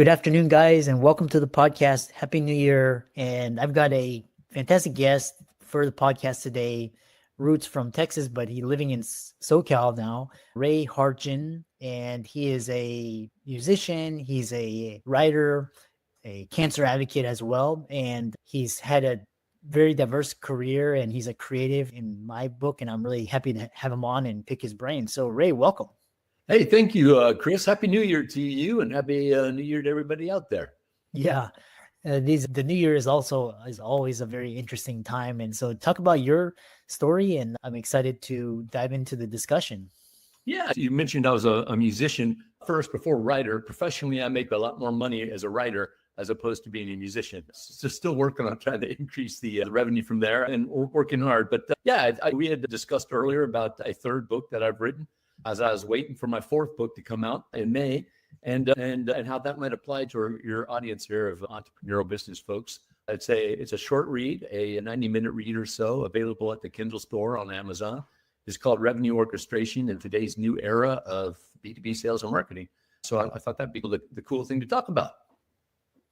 Good afternoon, guys, and welcome to the podcast. Happy New Year. And I've got a fantastic guest for the podcast today. Roots from Texas, but he's living in SoCal now. Ray Hartjen, and he is a musician. He's a writer, a cancer advocate as well. And he's had a very diverse career, and he's a creative in my book. And I'm really happy to have him on and pick his brain. So Ray, welcome. Hey, thank you, Chris. Happy New Year to you, and happy New Year to everybody out there. Yeah, the New Year is always a very interesting time, and so talk about your story, and I'm excited to dive into the discussion. Yeah, you mentioned I was a musician first before writer. Professionally, I make a lot more money as a writer as opposed to being a musician. So still working on trying to increase the revenue from there, and we're working hard. But we had discussed earlier about a third book that I've written, as I was waiting for my fourth book to come out in May, and how that might apply to your audience here of entrepreneurial business folks. It's a short read, a 90-minute read or so, available at the Kindle store on Amazon. It's called Revenue Orchestration in Today's New Era of B2B Sales and Marketing. So I thought that'd be the cool thing to talk about.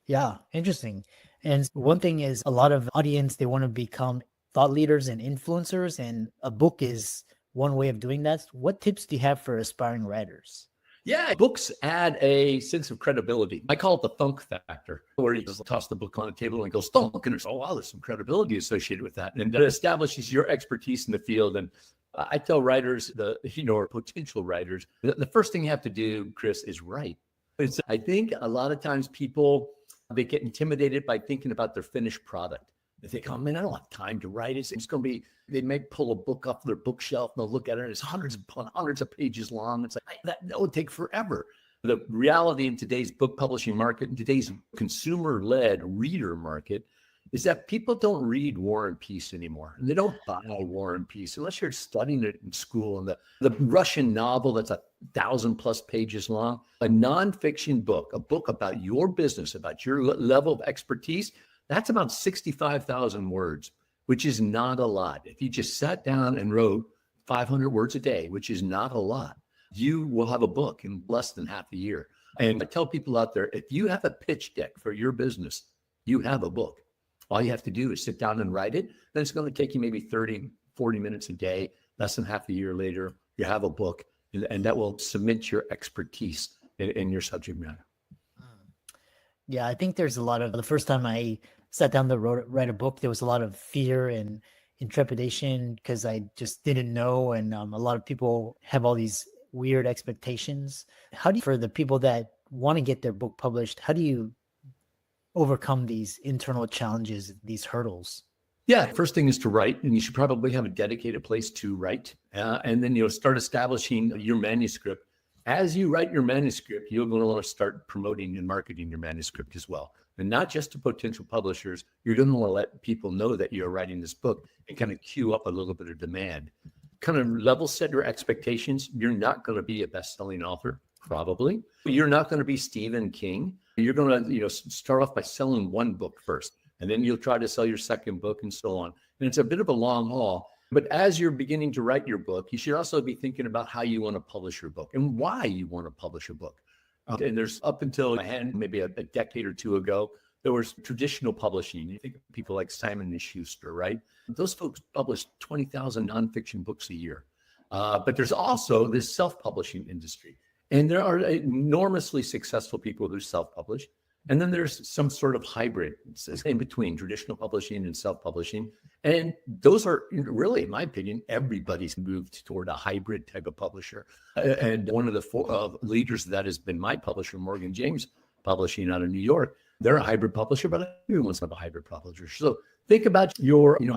Yeah, interesting. And one thing is, a lot of audience, they want to become thought leaders and influencers, and a book is one way of doing that. What tips do you have for aspiring writers? Yeah, books add a sense of credibility. I call it the thunk factor, where you just toss the book on the table and it goes thunk, and there's some credibility associated with that. And it establishes your expertise in the field. And I tell writers, or potential writers, the first thing you have to do, Chris, is write. I think a lot of times people, they get intimidated by thinking about their finished product. They think, oh man, I don't have time to write. It's going to be, they may pull a book off their bookshelf and they'll look at it and it's hundreds of pages long. It's like, that would take forever. The reality in today's book publishing market, in today's consumer-led reader market, is that people don't read War and Peace anymore. And they don't buy War and Peace unless you're studying it in school. And the Russian novel that's 1,000+ pages long, a nonfiction book, a book about your business, about your level of expertise, that's about 65,000 words, which is not a lot. If you just sat down and wrote 500 words a day, which is not a lot, you will have a book in less than half a year. And I tell people out there, if you have a pitch deck for your business, you have a book. All you have to do is sit down and write it. Then it's going to take you maybe 30, 40 minutes a day. Less than half a year later, you have a book, and that will cement your expertise in your subject matter. Yeah, I think there's a lot of, the first time I sat down to write a book, there was a lot of fear and trepidation because I just didn't know. And a lot of people have all these weird expectations. For the people that want to get their book published, how do you overcome these internal challenges, these hurdles? Yeah, first thing is to write, and you should probably have a dedicated place to write. And then start establishing your manuscript. As you write your manuscript, you're going to want to start promoting and marketing your manuscript as well. And not just to potential publishers, you're going to want to let people know that you're writing this book and kind of cue up a little bit of demand. Kind of level set your expectations. You're not going to be a best-selling author, probably. You're not going to be Stephen King. You're going to start off by selling one book first, and then you'll try to sell your second book and so on. And it's a bit of a long haul. But as you're beginning to write your book, you should also be thinking about how you want to publish your book and why you want to publish a book. And there's up until maybe a decade or two ago, there was traditional publishing. You think of people like Simon & Schuster, right? Those folks published 20,000 nonfiction books a year. But there's also this self-publishing industry. And there are enormously successful people who self-publish. And then there's some sort of hybrid in between traditional publishing and self-publishing. And those are really, in my opinion, everybody's moved toward a hybrid type of publisher. And one of the leaders of that has been my publisher, Morgan James Publishing out of New York. They're a hybrid publisher, but everyone's not a hybrid publisher. So think about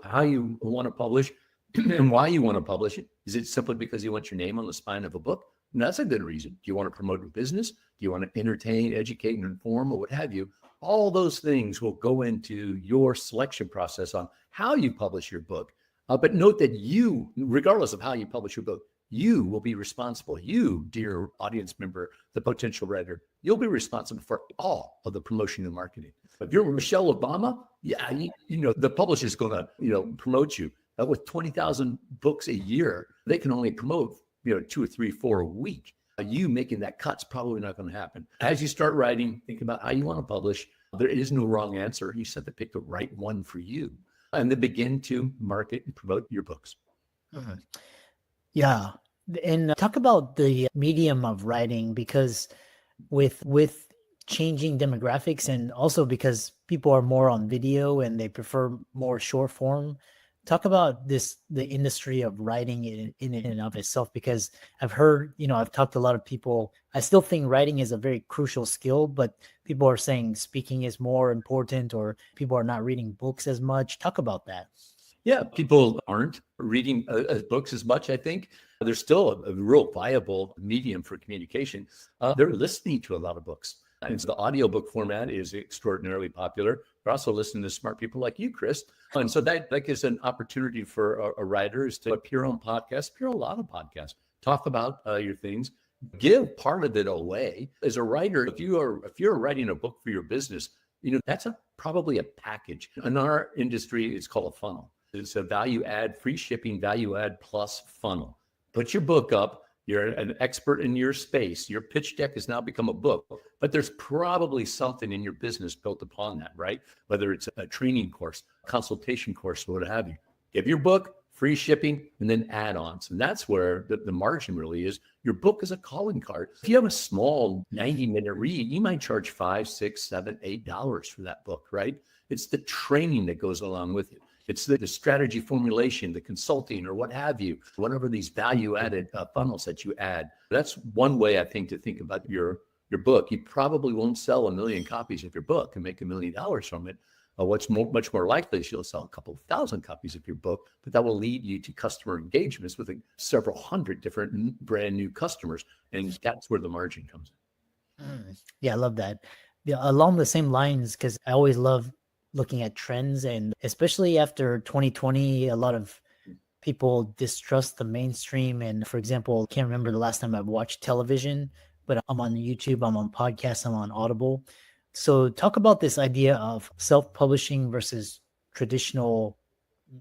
how you want to publish and why you want to publish it. Is it simply because you want your name on the spine of a book? And that's a good reason. Do you want to promote a business? Do you want to entertain, educate, and inform, or what have you? All those things will go into your selection process on how you publish your book. But note that you, regardless of how you publish your book, you will be responsible. You, dear audience member, the potential writer, you'll be responsible for all of the promotion and marketing. If you're Michelle Obama, the publisher is going to, promote you. With 20,000 books a year, they can only promote 2 or 3, 4 a week. You making that cut's probably not going to happen. As you start writing, think about how you want to publish. There is no wrong answer. You just have to pick the right one for you and then begin to market and promote your books. Mhm. Yeah. And talk about the medium of writing, because with changing demographics, and also because people are more on video and they prefer more short form. Talk about the industry of writing in and of itself, because I've heard, I've talked to a lot of people. I still think writing is a very crucial skill, but people are saying speaking is more important, or people are not reading books as much. Talk about that. Yeah, people aren't reading books as much, I think. There's still a real viable medium for communication. They're listening to a lot of books. And so the audiobook format is extraordinarily popular. We're also listening to smart people like you, Chris. And so that gives an opportunity for a writer is to appear on podcasts, appear on a lot of podcasts, talk about your things, give part of it away. As a writer, if you're writing a book for your business, that's probably a package. In our industry, it's called a funnel. It's a value add, free shipping, value add plus funnel. Put your book up. You're an expert in your space. Your pitch deck has now become a book, but there's probably something in your business built upon that, right? Whether it's a training course, consultation course, what have you. Give your book, free shipping, and then add-ons. And that's where the margin really is. Your book is a calling card. If you have a small 90-minute read, you might charge $5, $6, $7, $8 for that book, right? It's the training that goes along with it. It's the strategy formulation, the consulting, or what have you, whatever these value-added funnels that you add. That's one way, I think, to think about your book. You probably won't sell 1 million copies of your book and make $1 million from it. Much more likely is you'll sell a couple of thousand copies of your book, but that will lead you to customer engagements with several hundred different brand new customers. And that's where the margin comes in. Yeah, I love that. Yeah, along the same lines, because I always love looking at trends, and especially after 2020, a lot of people distrust the mainstream. And for example, I can't remember the last time I've watched television, but I'm on YouTube, I'm on podcasts, I'm on Audible. So talk about this idea of self-publishing versus traditional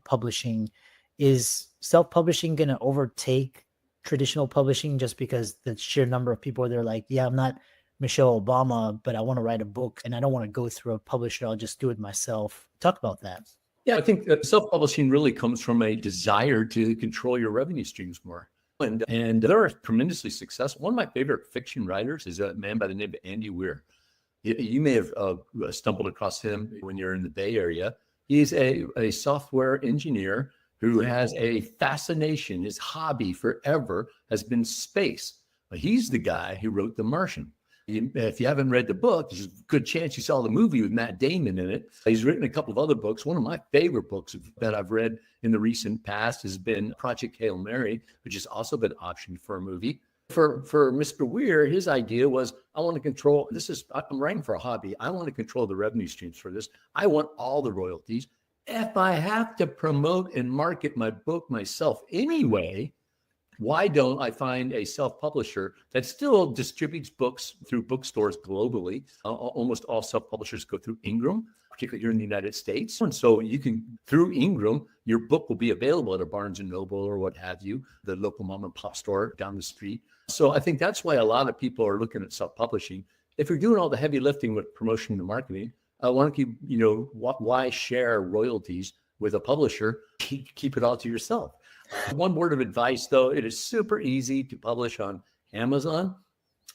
publishing. Is self-publishing going to overtake traditional publishing just because the sheer number of people, they're like, yeah, I'm not Michelle Obama, but I want to write a book and I don't want to go through a publisher. I'll just do it myself. Talk about that. Yeah, I think that self-publishing really comes from a desire to control your revenue streams more. And they're tremendously successful. One of my favorite fiction writers is a man by the name of Andy Weir. You may have stumbled across him when you're in the Bay Area. He's a software engineer who has a fascination. His hobby forever has been space. He's the guy who wrote The Martian. If you haven't read the book, there's a good chance you saw the movie with Matt Damon in it. He's written a couple of other books. One of my favorite books that I've read in the recent past has been Project Hail Mary, which has also been optioned for a movie. For Mr. Weir, his idea was, I want to control, I'm writing for a hobby. I want to control the revenue streams for this. I want all the royalties. If I have to promote and market my book myself anyway, why don't I find a self-publisher that still distributes books through bookstores globally? Almost all self-publishers go through Ingram, particularly here in the United States. And so you can, through Ingram, your book will be available at a Barnes & Noble or what have you, the local mom and pop store down the street. So I think that's why a lot of people are looking at self-publishing. If you're doing all the heavy lifting with promotion and marketing, why don't you, why share royalties with a publisher? Keep it all to yourself. One word of advice, though, it is super easy to publish on Amazon,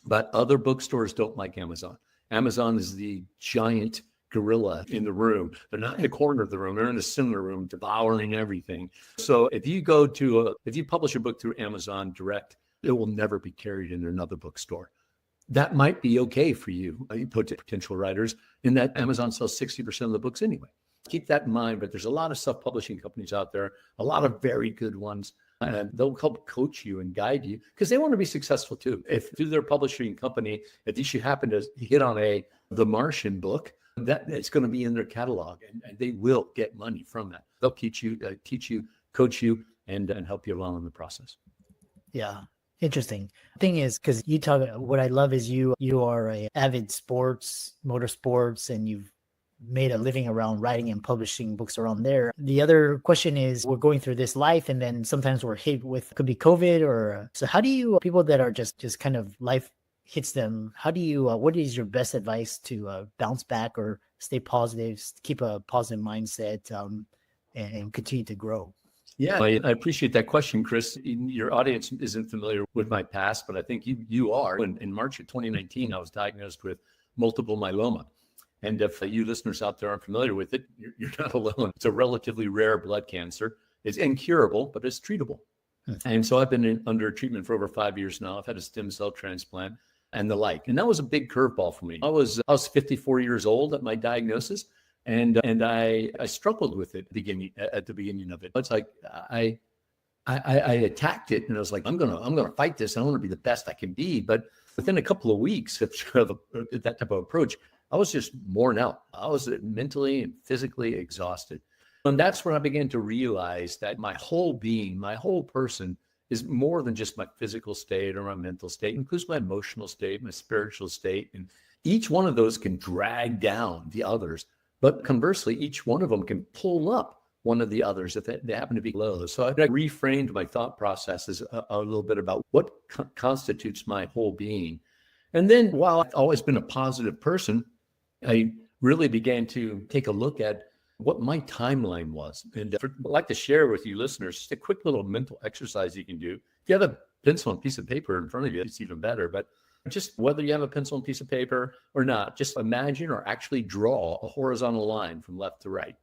but other bookstores don't like Amazon. Amazon is the giant gorilla in the room. They're not in the corner of the room. They're in the center room, devouring everything. So if you publish a book through Amazon Direct, it will never be carried in another bookstore. That might be okay for you potential writers, in that Amazon sells 60% of the books anyway. Keep that in mind, but there's a lot of self-publishing companies out there, a lot of very good ones, and they'll help coach you and guide you because they want to be successful too. If through their publishing company, if you should happen to hit on The Martian book, that it's going to be in their catalog, and they will get money from that. They'll teach you, coach you, and help you along in the process. Yeah. Interesting. Thing is, because what I love is you are a avid motorsports, and you've made a living around writing and publishing books around there. The other question is, we're going through this life, and then sometimes we're hit with, could be COVID, or so how do you, people that are just kind of life hits them, how do you, what is your best advice to bounce back or stay positive, keep a positive mindset, and continue to grow? Yeah, I appreciate that question, Chris. Your audience isn't familiar with my past, but I think you are. In March of 2019, I was diagnosed with multiple myeloma. And if you listeners out there aren't familiar with it, you're not alone. It's a relatively rare blood cancer. It's incurable, but it's treatable. And so I've been under treatment for over 5 years now. I've had a stem cell transplant and the like. And that was a big curveball for me. I was 54 years old at my diagnosis. And I struggled with it at the beginning of it. It's like I attacked it, and I was like, I'm gonna fight this. I want to be the best I can be. But within a couple of weeks of that type of approach, I was just worn out. I was mentally and physically exhausted. And that's when I began to realize that my whole being, my whole person, is more than just my physical state or my mental state. It includes my emotional state, my spiritual state, and each one of those can drag down the others. But conversely, each one of them can pull up one of the others if they happen to be low. So I reframed my thought processes a little bit about what constitutes my whole being. And then while I've always been a positive person, I really began to take a look at what my timeline was. And I'd like to share with you listeners just a quick little mental exercise you can do. If you have a pencil and piece of paper in front of you, it's even better. But just whether you have a pencil and piece of paper or not, just imagine or actually draw a horizontal line from left to right.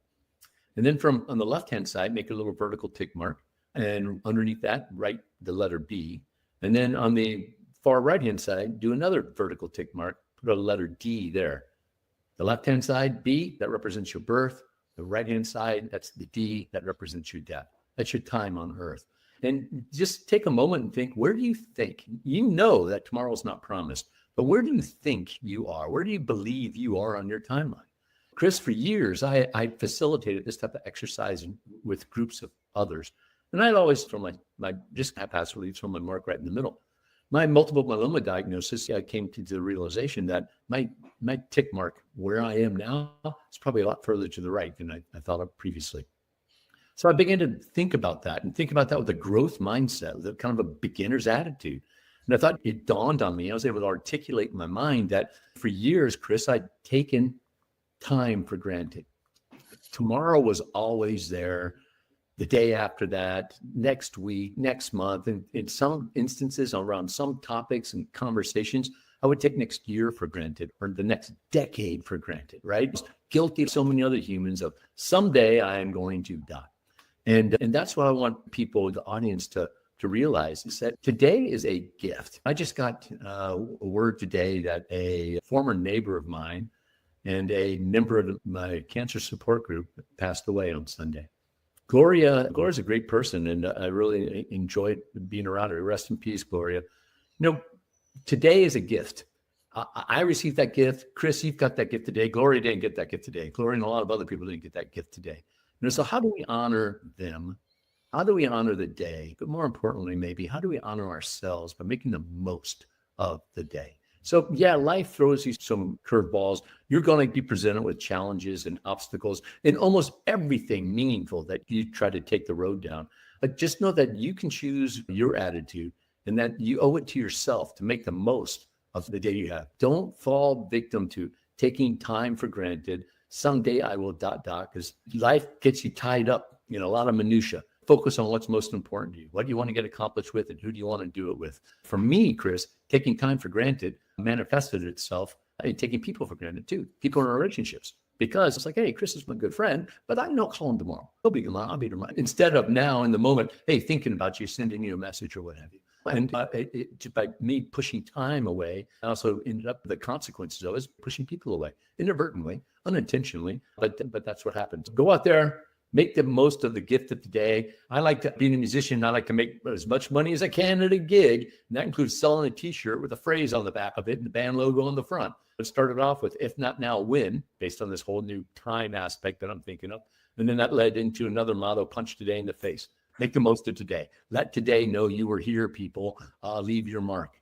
And then from on the left-hand side, make a little vertical tick mark. And underneath that, write the letter B. And then on the far right-hand side, do another vertical tick mark, put a letter D there. The left-hand side, B, that represents your birth. The right-hand side, that's the D, that represents your death. That's your time on earth. And just take a moment and think, where do you think? You know that tomorrow's not promised, but where do you think you are? Where do you believe you are on your timeline? Chris, for years, I facilitated this type of exercise with groups of others. And I'd always throw my just haphazardly throw my mark right in the middle. My multiple myeloma diagnosis, I came to the realization that my tick mark where I am now is probably a lot further to the right than I thought of previously. So I began to think about that with a growth mindset, with a kind of a beginner's attitude. And I thought it dawned on me. I was able to articulate in my mind that for years, Chris, I'd taken time for granted. Tomorrow was always there. The day after that, next week, next month, and in some instances around some topics and conversations, I would take next year for granted or the next decade for granted, right? Guilty of so many other humans of someday I am going to die. And that's what I want people, the audience, to realize is that today is a gift. I just got a word today that a former neighbor of mine and a member of my cancer support group passed away on Sunday. Gloria's a great person, and I really enjoyed being around her. Rest in peace, Gloria. Today is a gift. I received that gift. Chris, you've got that gift today. Gloria didn't get that gift today. Gloria and a lot of other people didn't get that gift today. So how do we honor them? How do we honor the day? But more importantly, maybe, how do we honor ourselves by making the most of the day? So yeah, life throws you some curveballs. You're going to be presented with challenges and obstacles in almost everything meaningful that you try to take the road down. But just know that you can choose your attitude and that you owe it to yourself to make the most of the day you have. Don't fall victim to taking time for granted. Someday I will ... because life gets you tied up in a lot of minutia. Focus on what's most important to you. What do you want to get accomplished with, and who do you want to do it with? For me, Chris, taking time for granted manifested itself in taking people for granted too. People in relationships. Because it's like, hey, Chris is my good friend, but I'm not calling tomorrow. I'll be tomorrow. Instead of now in the moment, hey, thinking about you, sending you a message or what have you. And by me pushing time away, I also ended up, the consequences of it is pushing people away, inadvertently, unintentionally, but that's what happens. Go out there, make the most of the gift of the day. I like to, being a musician, I like to make as much money as I can at a gig. And that includes selling a t-shirt with a phrase on the back of it and the band logo on the front. It started off with, if not now, when, based on this whole new time aspect that I'm thinking of. And then that led into another motto, punch today in the face. Make the most of today. Let today know you were here, people. Leave your mark.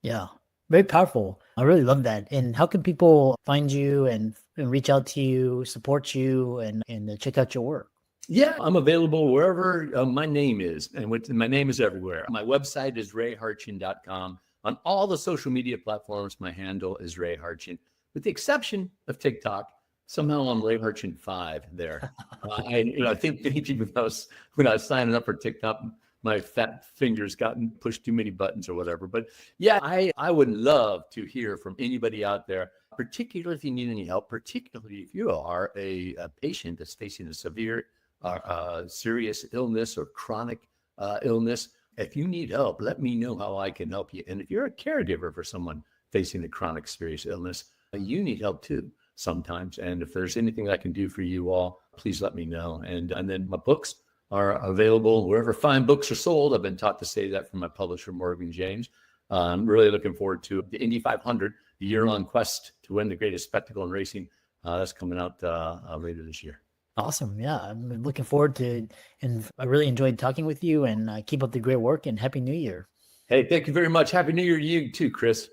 Yeah, very powerful. I really love that. And how can people find you and and reach out to you, support you, and check out your work? Yeah, I'm available wherever my name is. And my name is everywhere. My website is rayhartjen.com. On all the social media platforms, my handle is Ray Hartjen, with the exception of TikTok. Somehow I'm Ray Hartjen 5 there. I think many people, when I was signing up for TikTok, my fat fingers gotten pushed too many buttons or whatever. But yeah, I would love to hear from anybody out there, particularly if you need any help, particularly if you are a patient that's facing a severe serious illness or chronic illness. If you need help, let me know how I can help you. And if you're a caregiver for someone facing a chronic serious illness, you need help too sometimes. And if there's anything I can do for you all, please let me know. And then my books are available wherever fine books are sold. I've been taught to say that from my publisher, Morgan James. I'm really looking forward to the Indy 500, the year-long quest to win the greatest spectacle in racing. That's coming out later this year. Awesome. Yeah, I'm looking forward to it. And I really enjoyed talking with you, and keep up the great work, and Happy New Year. Hey, thank you very much. Happy New Year to you too, Chris.